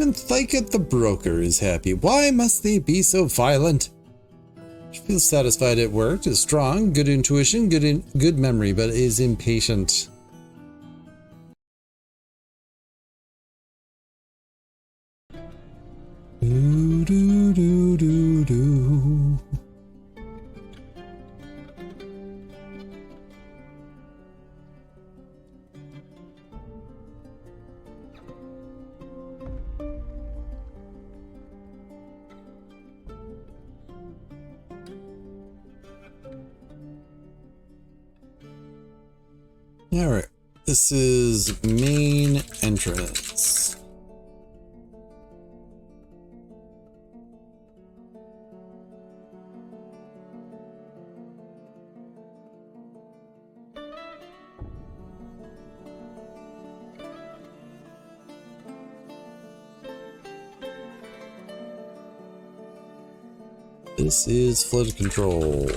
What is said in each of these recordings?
Even Thikut the broker is happy. Why must they be so violent? She feels satisfied at work, is strong, good intuition, good memory, but is impatient. Do, do, do, do, do. Alright, this is main entrance. This is flood control.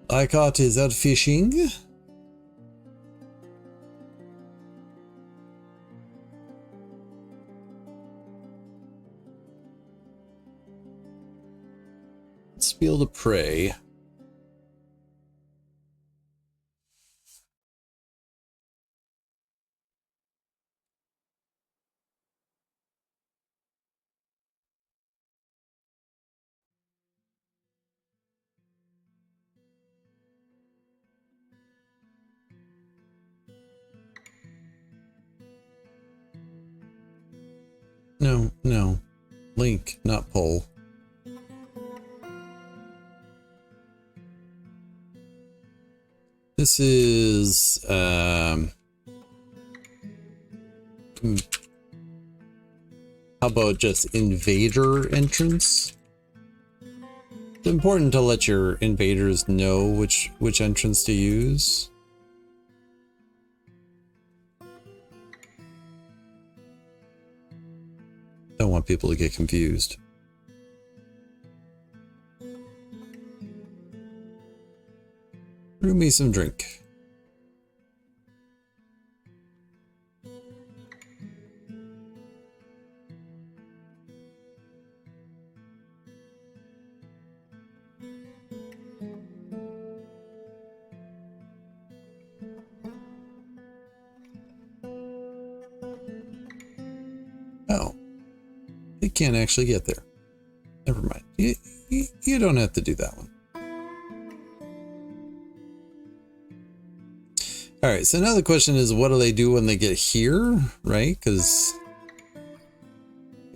Thikut is out fishing. Let's be able to pray. No, no. Link, not pull. This is, how about just invader entrance? It's important to let your invaders know which entrance to use. Don't want people to get confused. Brew me some drink. Oh, you can't actually get there. Never mind. You don't have to do that one. All right, so now the question is, what do they do when they get here, right? Because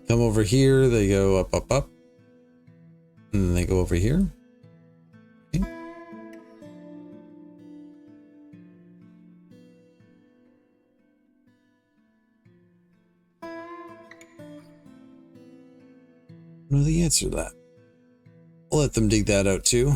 come over here, they go up, up, up, and then they go over here. Okay. I know the answer to that. We'll let them dig that out too.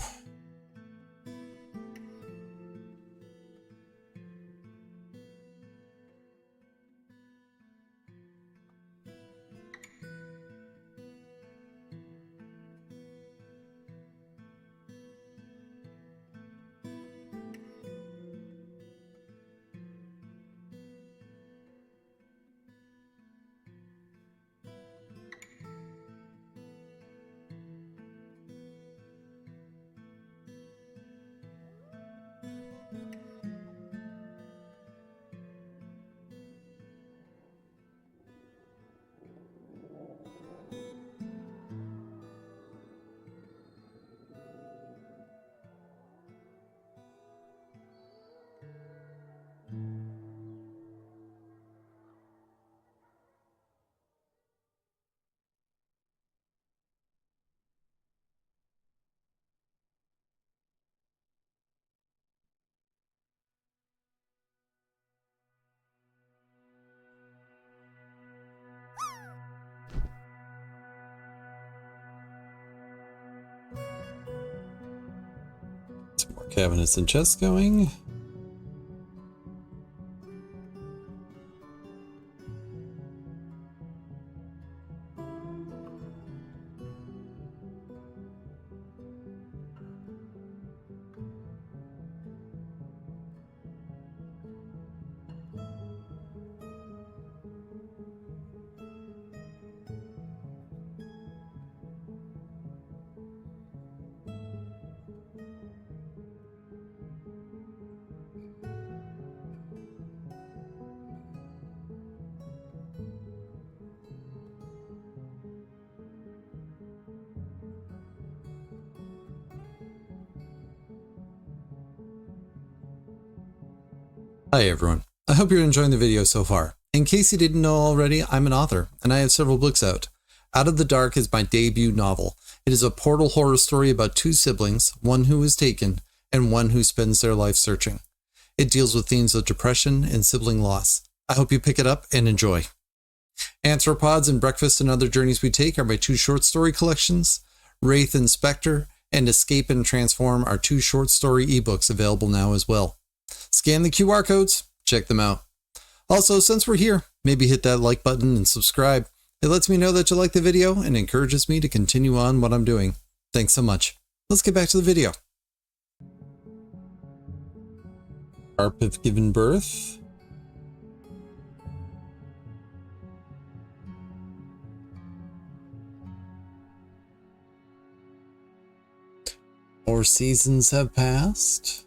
Cabinets and chests going. Hi everyone, I hope you're enjoying the video so far. In case you didn't know already, I'm an author, and I have several books out. Out of the Dark is my debut novel. It is a portal horror story about two siblings, one who is taken, and one who spends their life searching. It deals with themes of depression and sibling loss. I hope you pick it up and enjoy. Anthropods and Breakfast and Other Journeys We Take are my two short story collections. Wraith and Spectre and Escape and Transform are two short story ebooks available now as well. Scan the QR codes, check them out. Also, since we're here, maybe hit that like button and subscribe. It lets me know that you like the video and encourages me to continue on what I'm doing. Thanks so much. Let's get back to the video. Harp have given birth. More seasons have passed.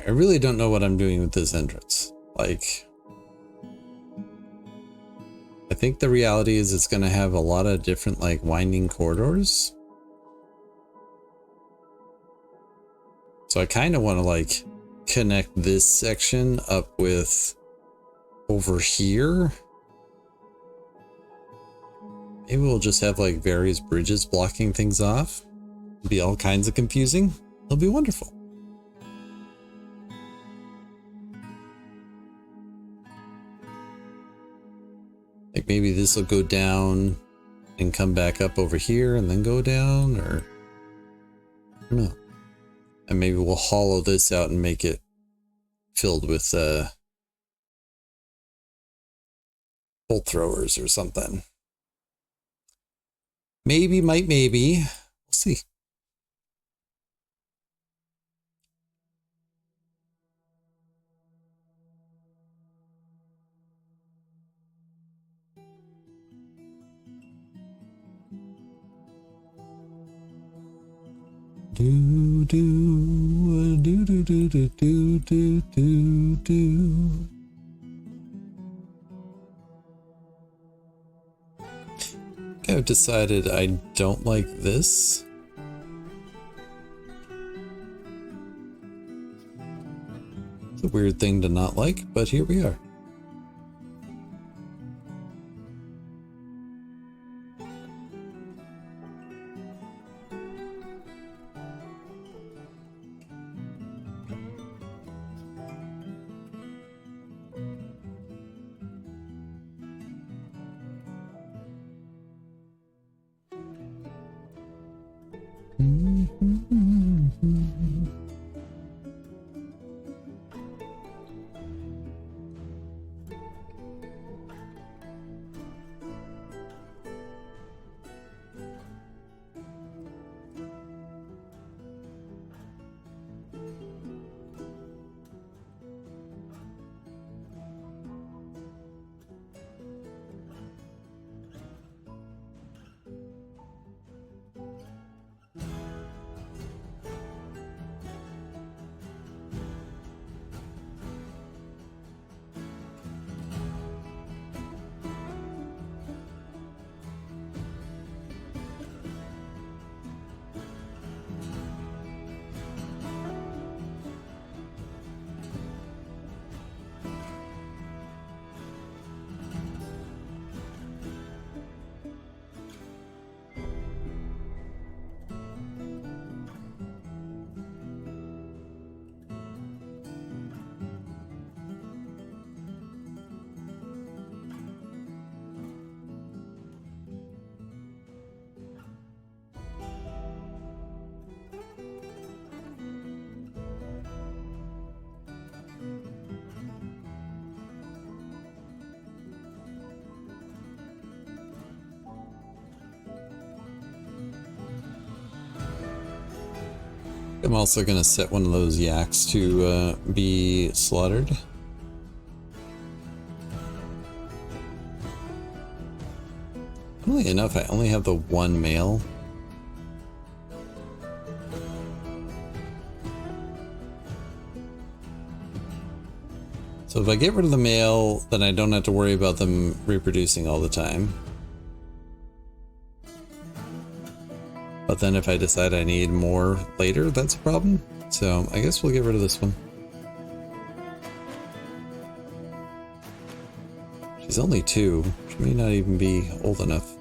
I really don't know what I'm doing with this entrance. Like, I think the reality is it's going to have a lot of different, like, winding corridors. So I kind of want to, like, connect this section up with over here. Maybe we'll just have, like, various bridges blocking things off. It'll be all kinds of confusing. It'll be wonderful. Like maybe this will go down and come back up over here and then go down, or I don't know. And maybe we'll hollow this out and make it filled with bolt throwers or something. Maybe, maybe. We'll see. Do do do do do do do do do do. I've decided I don't like this. It's a weird thing to not like, but here we are. I'm also going to set one of those yaks to be slaughtered. Funnily enough, I only have the one male. So if I get rid of the male, then I don't have to worry about them reproducing all the time. But then if I decide I need more later, that's a problem. So I guess we'll get rid of this one. She's only 2. She may not even be old enough.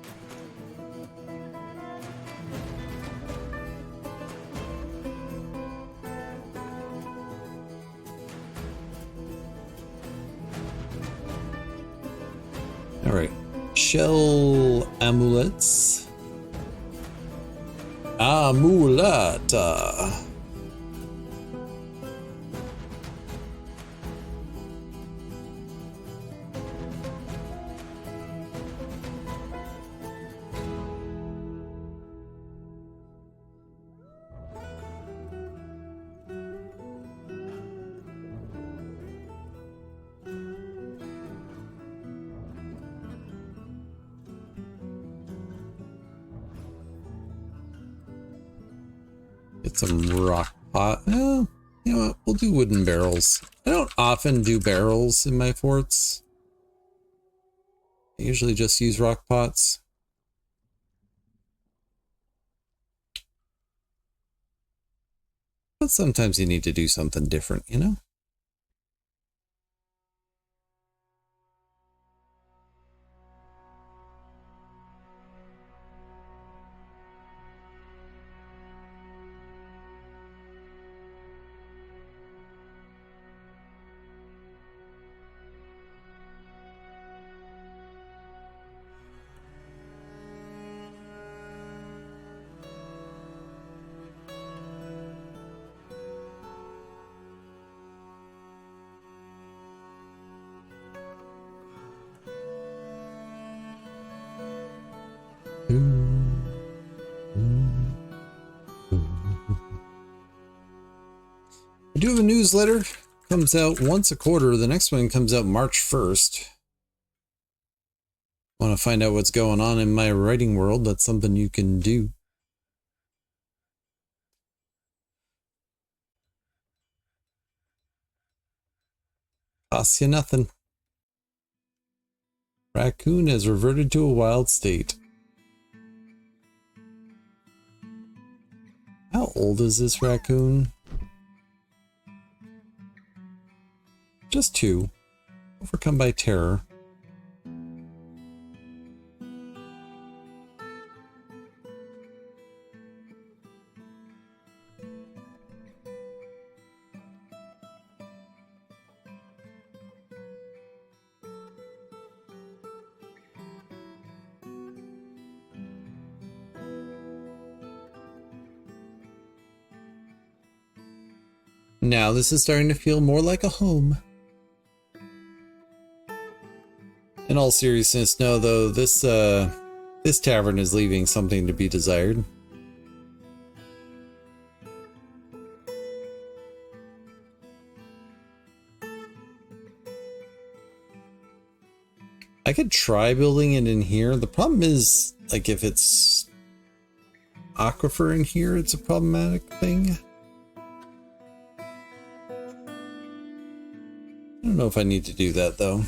Alright. Shell amulets. Amulata. Get some rock pot. You know what? We'll do wooden barrels. I don't often do barrels in my forts. I usually just use rock pots. But sometimes you need to do something different, you know? I do have a newsletter. Comes out once a quarter. The next one comes out March 1st. Want to find out what's going on in my writing world? That's something you can do. Costs you nothing. Raccoon has reverted to a wild state. How old is this raccoon? Just 2. Overcome by terror. Now this is starting to feel more like a home. In all seriousness, no, though, this tavern is leaving something to be desired. I could try building it in here. The problem is, like, if it's aquifer in here, it's a problematic thing. I don't know if I need to do that, though.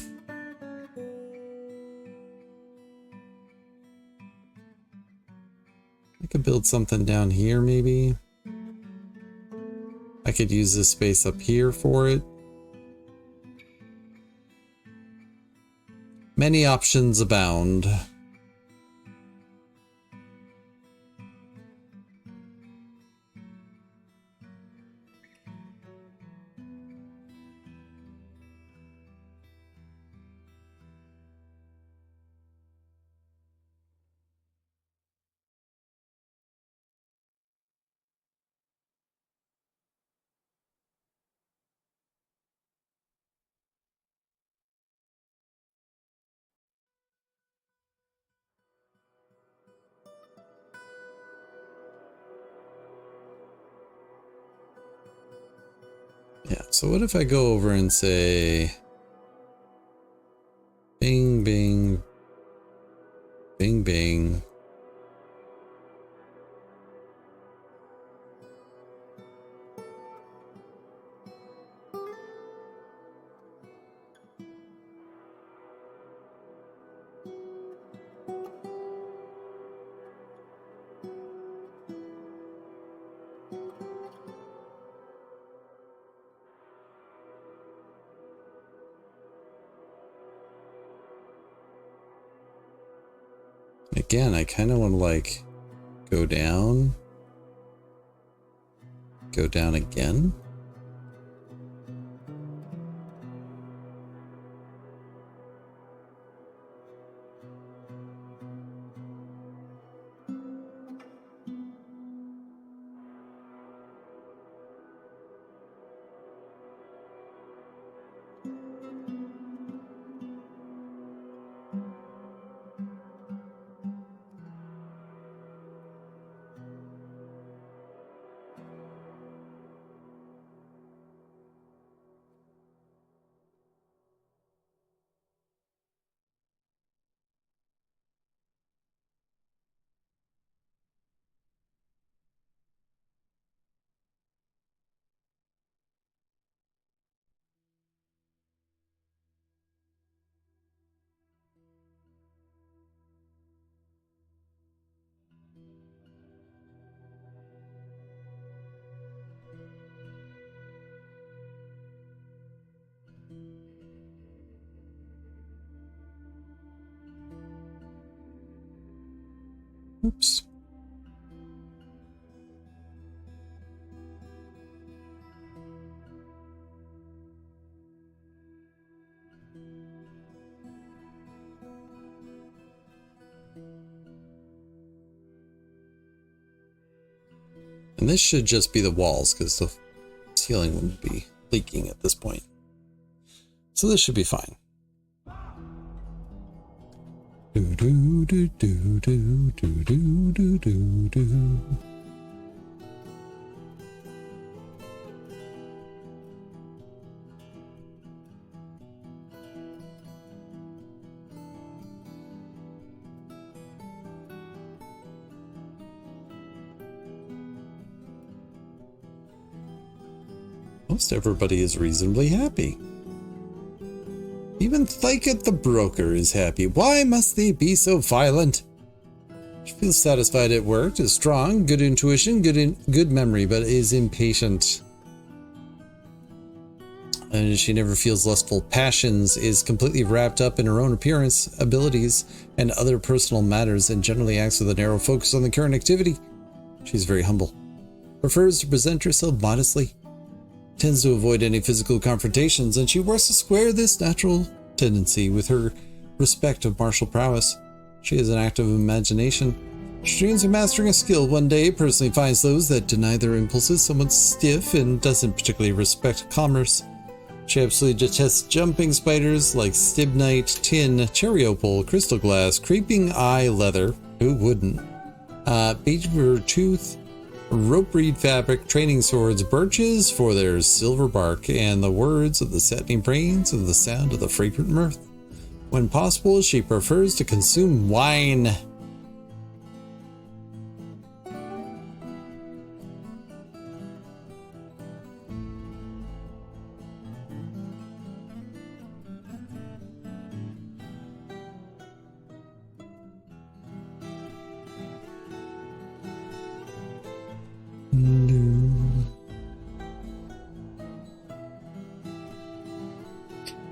I could build something down here, maybe. I could use this space up here for it. Many options abound. Yeah, so what if I go over and say bing, bing, bing, bing. Again, I kind of want to like go down again. Oops. And this should just be the walls because the ceiling wouldn't be leaking at this point. So this should be fine. Do do do do do do do do do. Most everybody is reasonably happy. Even Thikut the broker is happy. Why must they be so violent? She feels satisfied at work, is strong, good intuition, good memory, but is impatient. And she never feels lustful passions, is completely wrapped up in her own appearance, abilities, and other personal matters, and generally acts with a narrow focus on the current activity. She's very humble. Prefers to present herself modestly. Tends to avoid any physical confrontations, and she works to square this natural tendency with her respect of martial prowess. She has an active imagination. She dreams of mastering a skill one day, personally finds those that deny their impulses somewhat stiff, and doesn't particularly respect commerce. She absolutely detests jumping spiders like stibnite, tin, cherryopal, crystal glass, creeping eye leather, who wouldn't, beaver tooth, rope reed fabric, training swords, birches for their silver bark, and the words of the satiny brains and the sound of the fragrant mirth. When possible, she prefers to consume wine.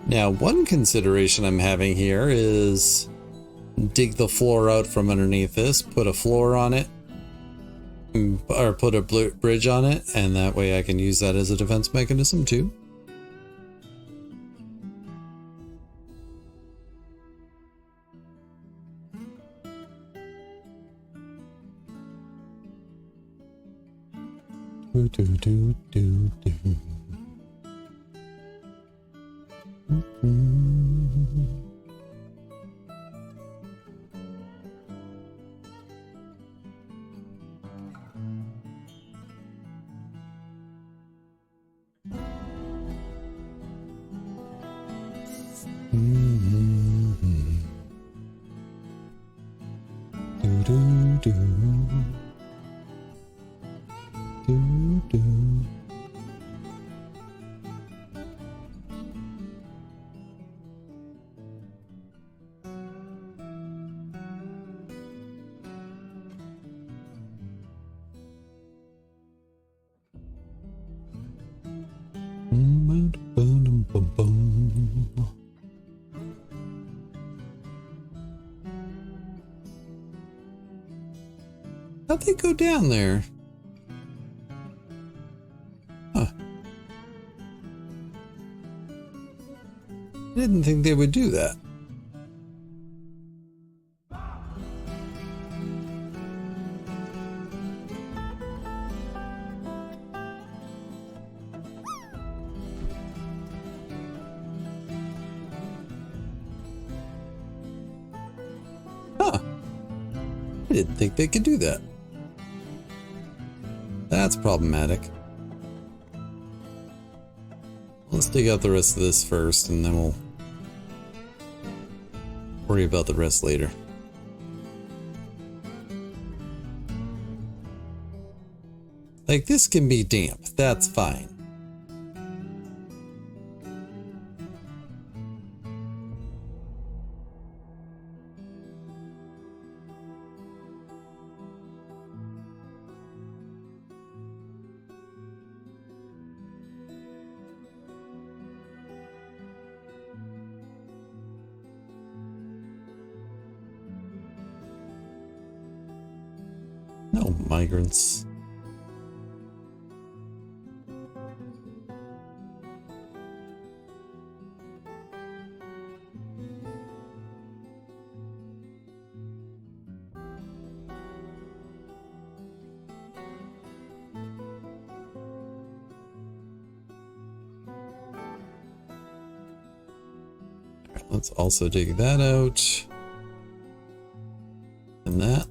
Now, one consideration I'm having here is dig the floor out from underneath this, put a floor on it, or put a bridge on it, and that way I can use that as a defense mechanism too. Do, do, do, do, do. Mm-hmm. Do-do-do. Do-do. How'd they go down there? Huh. I didn't think they would do that. Huh. I didn't think they could do that. That's problematic. Let's dig out the rest of this first, and then we'll worry about the rest later. Like, this can be damp. That's fine. No migrants. Let's also dig that out. And that.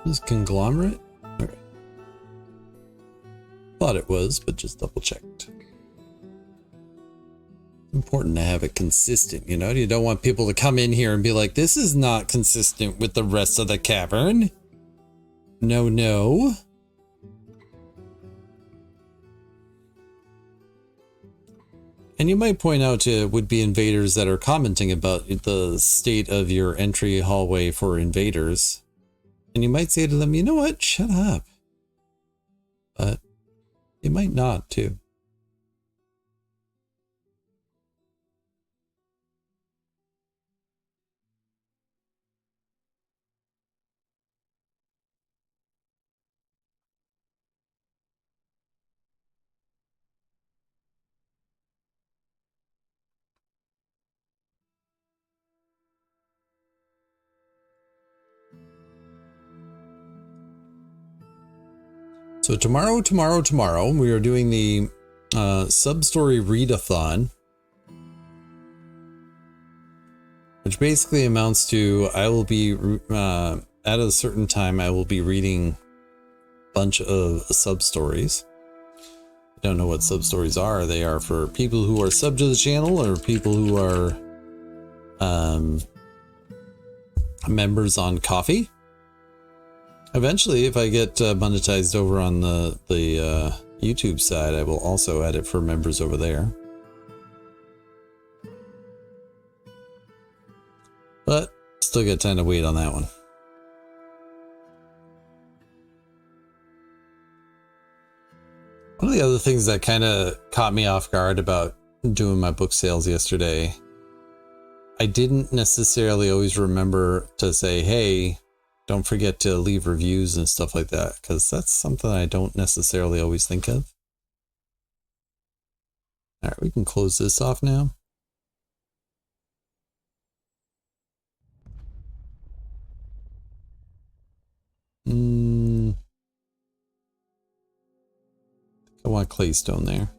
Is conglomerate? Okay. Thought it was, but just double checked. Important to have it consistent, you know? You don't want people to come in here and be like, this is not consistent with the rest of the cavern. No, no. And you might point out to would-be invaders that are commenting about the state of your entry hallway for invaders. And you might say to them, you know what, shut up. But you might not, too. So tomorrow, we are doing the sub-story readathon, which basically amounts to I will be, at a certain time, I will be reading a bunch of sub-stories. I don't know what sub-stories are. They are for people who are sub to the channel or people who are members on Coffee. Eventually, if I get monetized over on the YouTube side, I will also add it for members over there. But still got time to wait on that one. One of the other things that kind of caught me off guard about doing my book sales yesterday, I didn't necessarily always remember to say, hey, don't forget to leave reviews and stuff like that, because that's something I don't necessarily always think of. All right, we can close this off now. I want claystone there.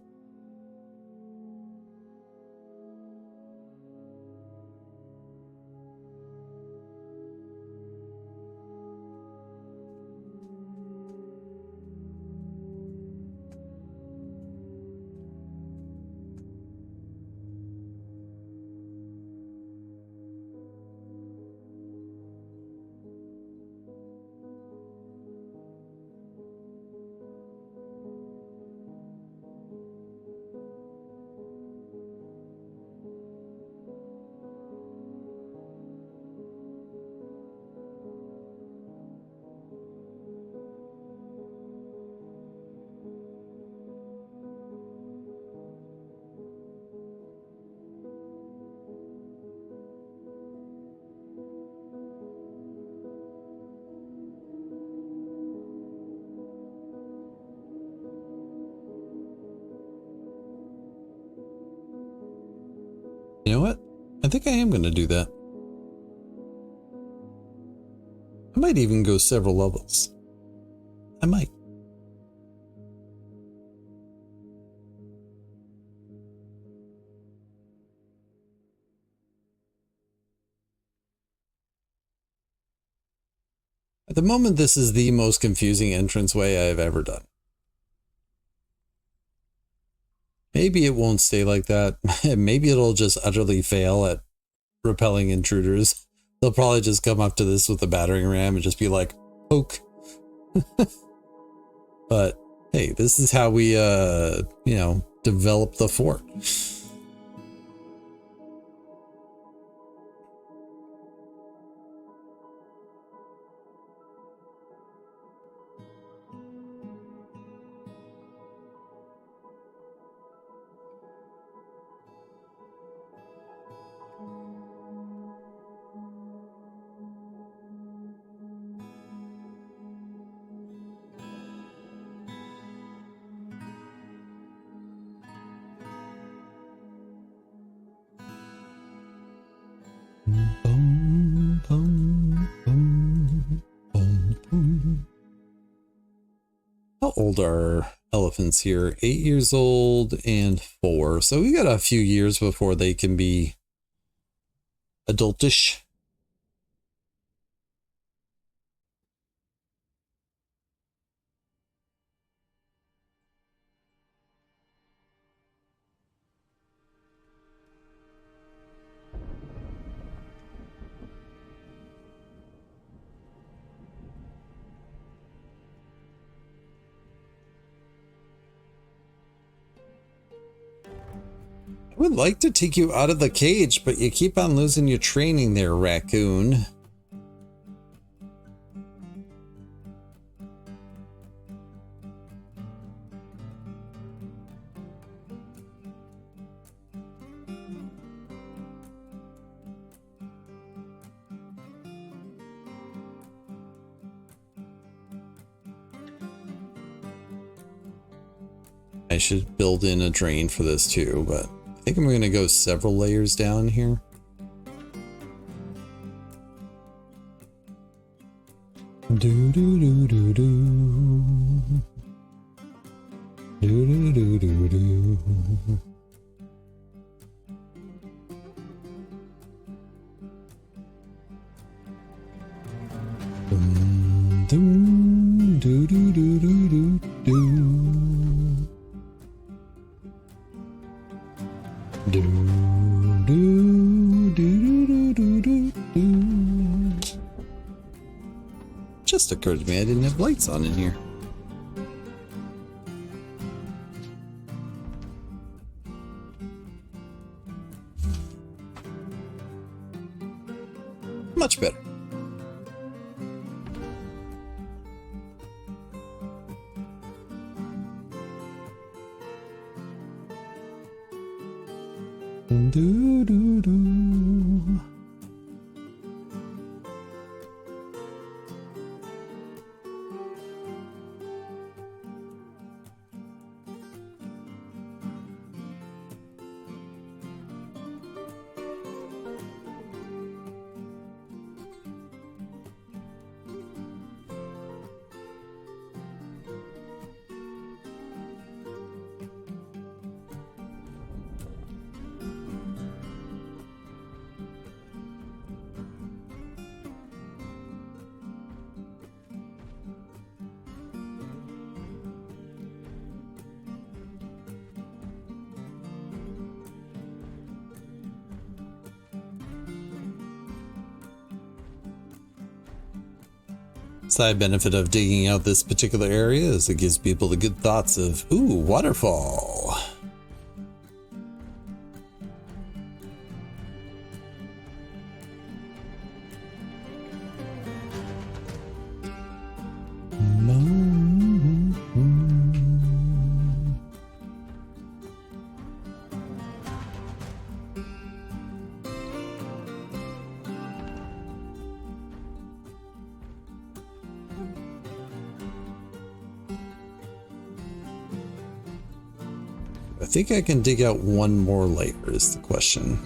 You know what? I think I am going to do that. I might even go several levels. I might. At the moment, this is the most confusing entranceway I've ever done. Maybe it won't stay like that. Maybe it'll just utterly fail at repelling intruders. They'll probably just come up to this with a battering ram and just be like, poke. But hey, this is how we, you know, develop the fort. How old are elephants here? 8 years old and 4. So we got a few years before they can be adultish. I would like to take you out of the cage, but you keep on losing your training there, raccoon. I should build in a drain for this too, but I think I'm going to go several layers down here. Do do do do do. Do do do do do. Dum dum do do do do do do. Do, do, do, do, do, do, do. Just occurred to me I didn't have lights on in here. Much better. Do, do, do. Side benefit of digging out this particular area is it gives people the good thoughts of, ooh, waterfall. I think I can dig out one more layer is the question.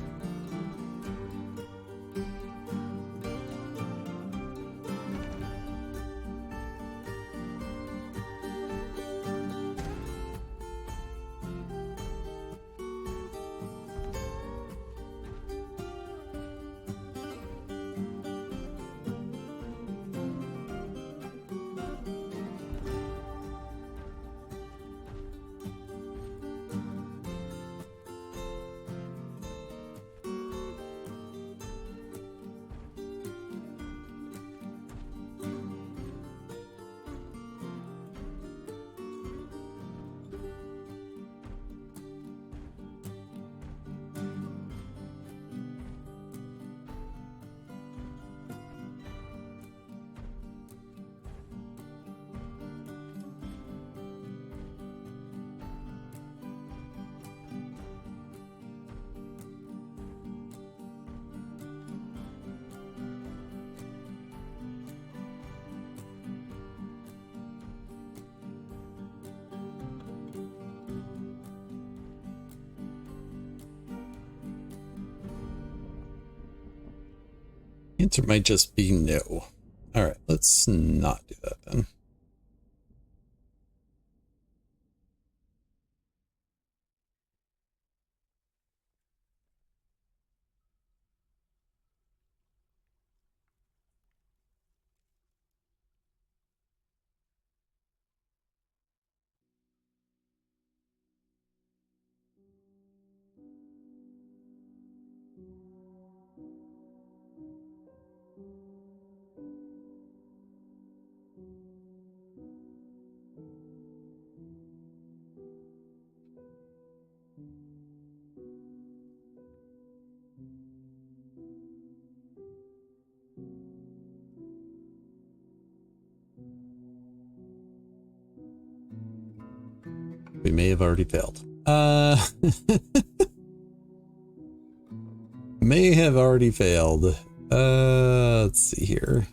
Answer might just be no. All right, let's not do that then. We may have already failed. May have already failed. Let's see here.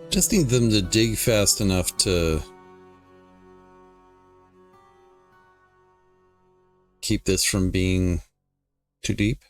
Just need them to dig fast enough to keep this from being too deep.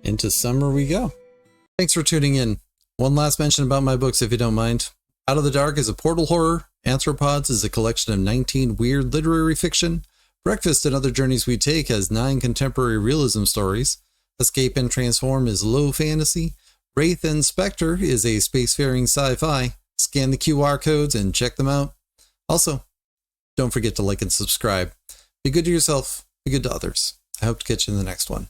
Into summer we go. Thanks for tuning in. One last mention about my books, if you don't mind. Out of the Dark is a portal horror. Anthropods is a collection of 19 weird literary fiction. Breakfast and Other Journeys We Take has 9 contemporary realism stories. Escape and Transform is low fantasy. Wraith and Spectre is a spacefaring sci-fi. Scan the QR codes and check them out. Also, don't forget to like and subscribe. Be good to yourself. Be good to others. I hope to catch you in the next one.